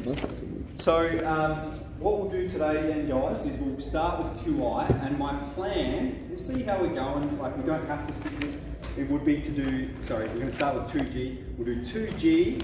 So what we'll do today then, guys, is we'll start with 2i, and my plan, we'll see how we're going, like we don't have to stick this, it would be to do, sorry, we're going to start with 2g, we'll do 2g,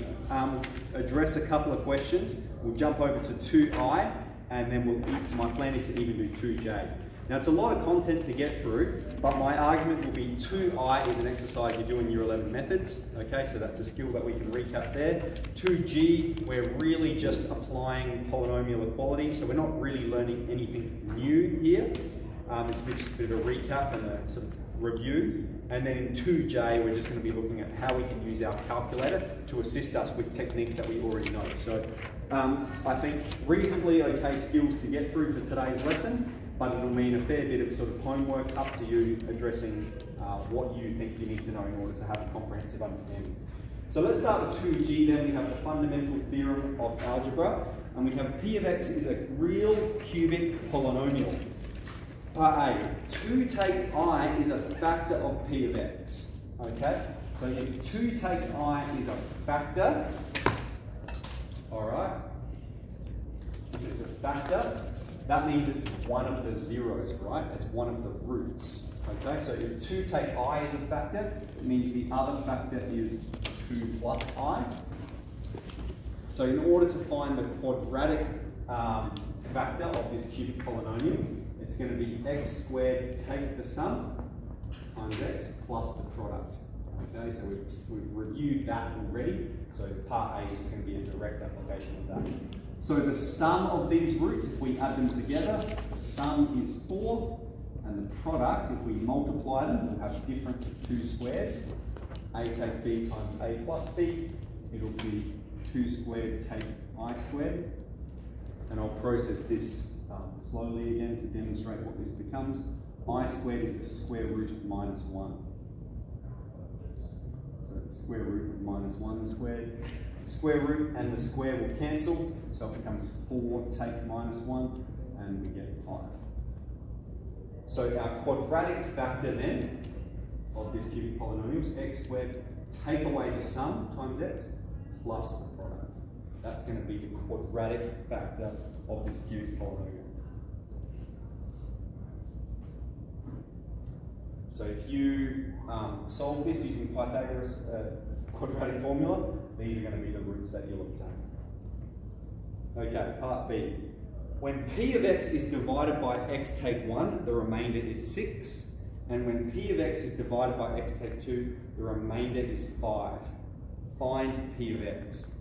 address a couple of questions, we'll jump over to 2i, and then my plan is to even do 2j. Now it's a lot of content to get through, but my argument will be 2i is an exercise you do in Year 11 methods, okay, so that's a skill that we can recap there. 2g, we're really just applying polynomial equality, so we're not really learning anything new here. It's just a bit of a recap and a sort of review. And then in 2j, we're just going to be looking at how we can use our calculator to assist us with techniques that we already know. So I think reasonably okay skills to get through for today's lesson, but it'll mean a fair bit of sort of homework up to you addressing what you think you need to know in order to have a comprehensive understanding. So let's start with 2g then. We have the fundamental theorem of algebra, and we have p of x is a real cubic polynomial. Part A, 2 take I is a factor of p of x. Okay, so if 2 take I is a factor, all right, if it's a factor, that means it's one of the zeros, right? It's one of the roots. Okay, so if 2 take I is a factor, it means the other factor is 2 plus I. So in order to find the quadratic factor of this cubic polynomial, it's going to be x squared take the sum times x plus the product. Okay, so we've reviewed that already. So part A is just going to be a direct application of that. So the sum of these roots, if we add them together, the sum is 4, and the product, if we multiply them, we'll have a difference of 2 squares. A take b times a plus b, it'll be 2 squared take I squared. And I'll process this slowly again to demonstrate what this becomes. I squared is the square root of minus 1. So the square root of minus 1 squared. Square root and the square will cancel, so it becomes 4 take minus 1, and we get 5. So our quadratic factor then of this cubic polynomial is x squared, take away the sum times x plus the product. That's going to be the quadratic factor of this cubic polynomial. So if you solve this using Pythagoras quadratic formula, these are going to be the roots that you'll obtain. Okay, part B. When p of x is divided by x take 1, the remainder is 6. And when p of x is divided by x take 2, the remainder is 5. Find p of x.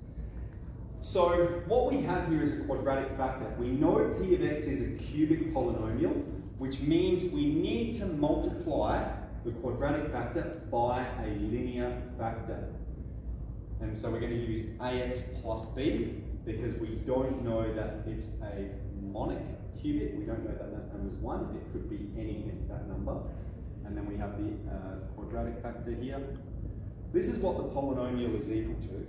So what we have here is a quadratic factor. We know p of x is a cubic polynomial, which means we need to multiply the quadratic factor by a linear factor. And so we're going to use ax plus b, because we don't know that it's a monic cubic. We don't know that that number is 1. It could be any of that number. And then we have the quadratic factor here. This is what the polynomial is equal to.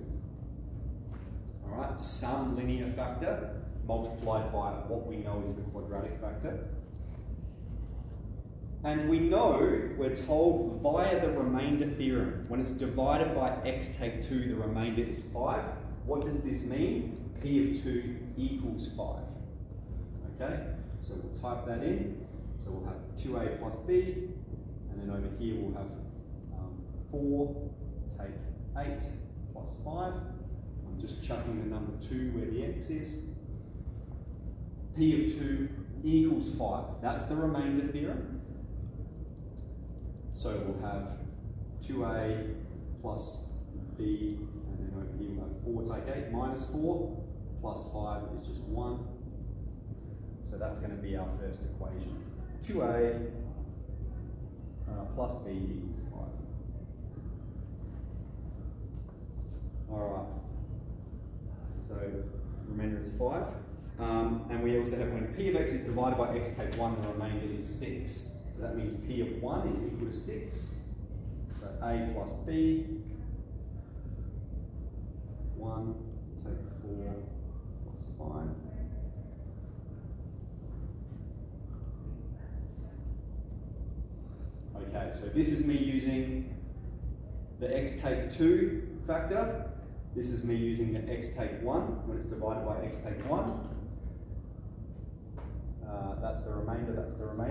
All right, some linear factor multiplied by what we know is the quadratic factor. And we know, we're told via the remainder theorem, when it's divided by x take 2, the remainder is 5. What does this mean? P of 2 equals 5. Okay, so we'll type that in. So we'll have 2a plus b, and then over here we'll have 4 take 8 plus 5. I'm just chucking the number 2 where the x is. P of 2 equals 5. That's the remainder theorem. So we'll have 2a plus b, and then over here we'll have 4 take 8 minus 4 plus 5 is just 1. So that's going to be our first equation. 2a plus b equals 5. Alright, so remainder is 5. And we also have when p of x is divided by x take 1, the remainder is 6. So that means p of 1 is equal to 6. So a plus b, 1 take 4 plus 5. Okay, so this is me using the x take 2 factor This is me using the x take 1 when it's divided by x take 1. That's the remainder,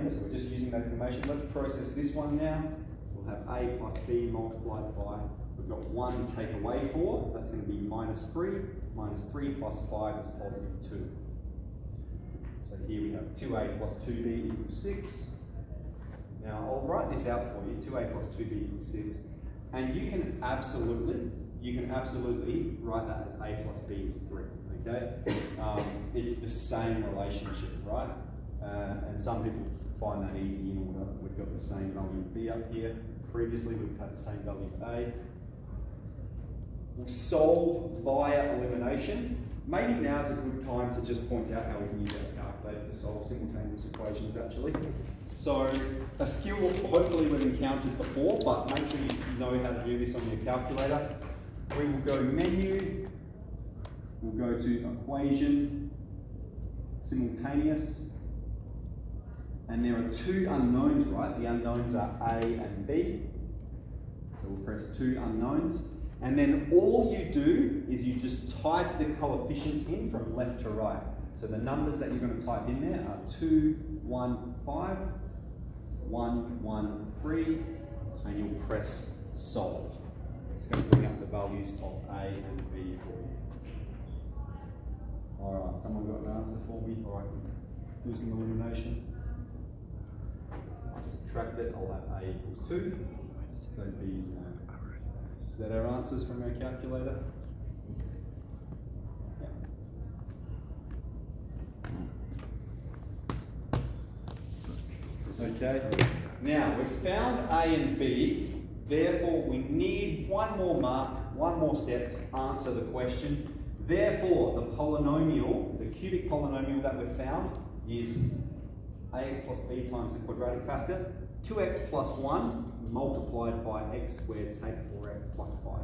so we're just using that information. Let's process this one now. We'll have a plus b multiplied by, we've got 1 take away 4, that's going to be minus 3. Minus 3 plus 5 is positive 2. So here we have 2a plus 2b equals 6. Now I'll write this out for you, 2a plus 2b equals 6. And you can absolutely write that as a plus b is 3, okay? It's the same relationship, right? And some people find that easy in order. We've got the same value of b up here. Previously we've had the same value of a. We'll solve via elimination. Maybe now's a good time to just point out how we can use our calculator to solve simultaneous equations actually. So a skill hopefully we've encountered before, but make sure you know how to do this on your calculator. We will go menu, we'll go to equation, simultaneous, and there are two unknowns, right? The unknowns are A and B. So we'll press two unknowns. And then all you do is you just type the coefficients in from left to right. So the numbers that you're going to type in there are 2, 1, 5, 1, 1, 3, and you'll press solve. It's going to bring up the values of A and B for you. Alright, someone got an answer for me? Or I can do some elimination. I subtract it, I'll have A equals 2, so B is 1. Is that our answers from our calculator? Yeah. Okay, now we've found A and B, therefore we need one more mark, one more step to answer the question. Therefore, the polynomial, the cubic polynomial that we've found is ax plus b times the quadratic factor, 2x plus 1 multiplied by x squared take 4x plus 5.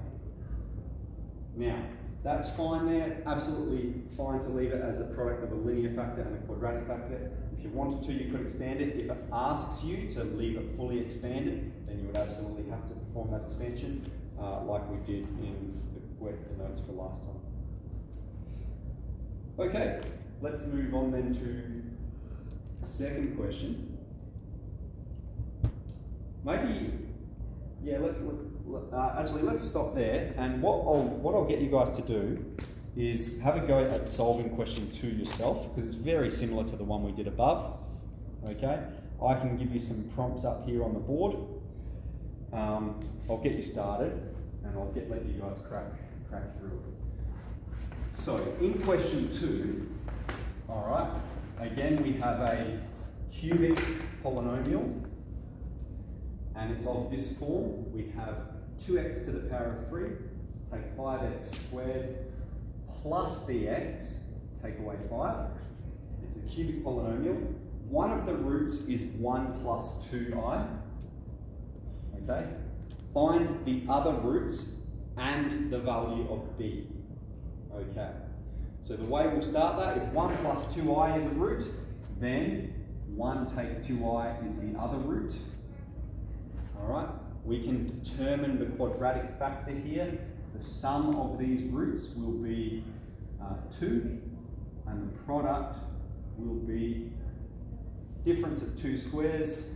Now, that's fine there, absolutely fine to leave it as a product of a linear factor and a quadratic factor. If you wanted to, you could expand it. If it asks you to leave it fully expanded, then you would absolutely have to perform that expansion like we did in the notes for last time. Okay, let's move on then to the second question. Maybe, yeah, let's stop there. And what I'll get you guys to do is have a go at solving question 2 yourself, because it's very similar to the one we did above. Okay, I can give you some prompts up here on the board. I'll get you started, and I'll let you guys crack through it. So in question 2, all right, again we have a cubic polynomial. And it's of this form. We have 2x to the power of 3, take 5x squared, plus bx, take away 5. It's a cubic polynomial. One of the roots is 1 plus 2i. Okay? Find the other roots and the value of b. Okay. So the way we'll start that, if 1 plus 2i is a root, then 1 take 2i is the other root. Alright, we can determine the quadratic factor here. The sum of these roots will be 2, and the product will be difference of 2 squares,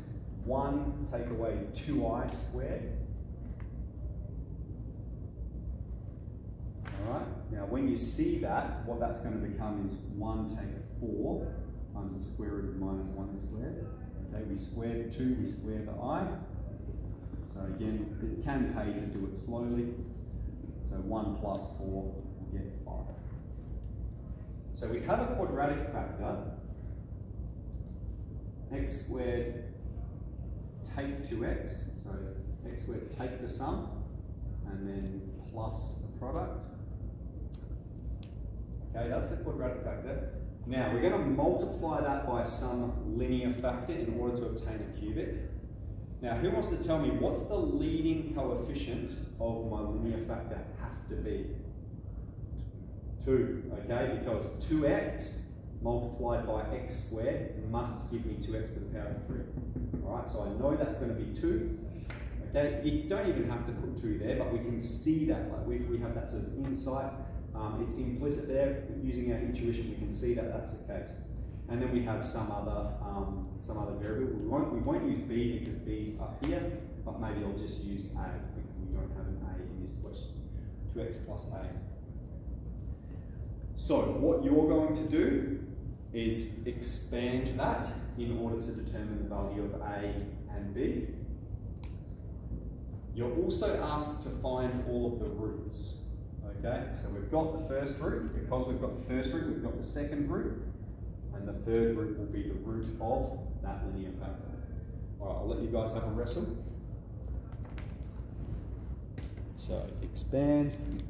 1 take away 2i squared. Alright, now when you see that, what that's going to become is 1 take 4 times the square root of minus 1 squared. Okay, we square the 2, we square the I. So again, it can pay to do it slowly. So 1 plus 4 will get 5. So we have a quadratic factor, x squared take 2x, so x squared take the sum, and then plus the product. Okay, that's the quadratic factor. Now we're going to multiply that by some linear factor in order to obtain a cubic. Now, who wants to tell me what's the leading coefficient of my linear factor have to be? 2, okay, because 2x multiplied by x squared must give me 2x to the power of 3. All right, so I know that's going to be 2. You don't even have to put 2 there, but we can see that, like we have that sort of insight. It's implicit there. Using our intuition, we can see that that's the case. And then we have some other variable. We won't use b because b's up here, but maybe I'll just use a because we don't have an a in this question. 2x plus a. So what you're going to do is expand that in order to determine the value of a and b. You're also asked to find all of the roots. Okay, so we've got the first root. Because we've got the first root, we've got the second root, and the third root will be the root of that linear factor. All right, I'll let you guys have a wrestle. So expand.